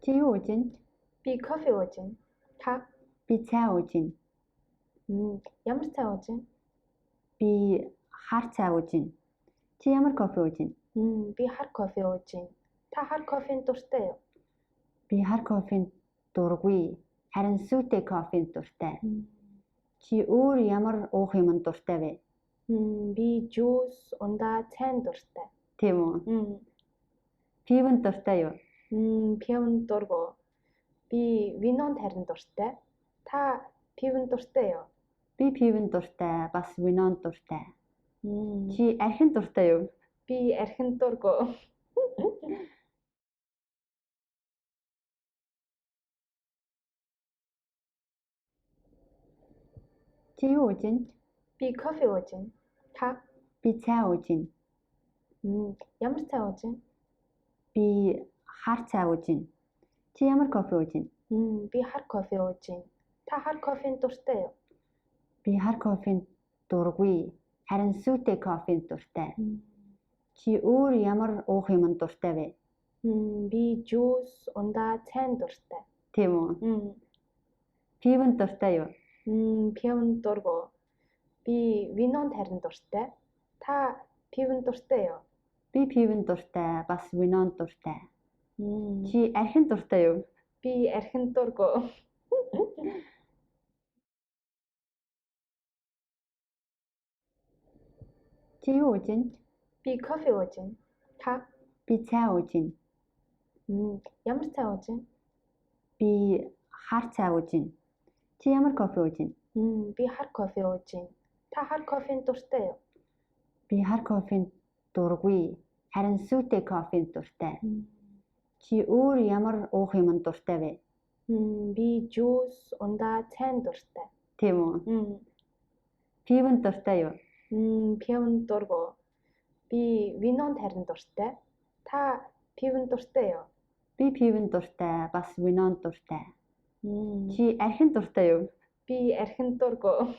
Чи юу ууж байна? Би кофе ууж байна. Та? Би цай ууж байна. Ямар цай ууж байна? Би хар цай ууж байна. Чи ямар кофе ууж байна? Би хар кофе ууж байна. Та хар кофенд дуртай юу? Би хар кофенд дургүй. Харин сүйтэй кофенд дуртай. Чи өөр ямар уух юмд дуртай вэ? Би жуус, ундаа, цайнд дуртай. Тийм үү? Пивэнд дуртай юу? Пивэнд дургүй. Би винонд харин дуртай. Та пивэнд дуртай юу? Би пивэнд дуртай, бас винонд дуртай. Чи архинд дуртай юу? Би архинд дургүй. Чи юу ууж байна? Би кофе ууж байна. Та? Би цай ууж байна. Ямар цай ууж байна? Би хар цай ууж байна. Чи ямар кофе ууж байна? Би хар кофе ууж байна. Та хар кофенд дуртай юу? Би хар кофенд дургүй. Харин сүйтэй кофенд дуртай. Чи өөр ямар уух юмд дуртай вэ? Би жуус, ундаа, цайнд дуртай. Тийм үү? Пивэнд дуртай юу? Пивэнд дургүй. Би винонд харин дуртай. Та пивэнд дуртай юу? Би пивэнд дуртай, бас винонд дуртай. Чи архинд дуртай юу? Би архинд дургүй. Чи юу ууж байна? Би кофе ууж байна. Та? Би цай ууж байна. Ямар цай ууж байна? Би хар цай ууж байна. Чи ямар кофе ууж байна? Би хар кофе ууж байна. Та хар кофенд дуртай юу? Би хар кофенд дургүй. Харин сүйтэй кофенд дуртай. Чи өөр ямар уух юмд дуртай вэ? Би жуус, ундаа, цайнд дуртай. Тийм үү? Пивэнд дуртай юу? Пивэнд дургүй. Би винонд харин дуртай. Та пивэнд дуртай юу? Би пивэнд дуртай, бас винонд дуртай. Чи архинд дуртай юу? Би архинд дургүй.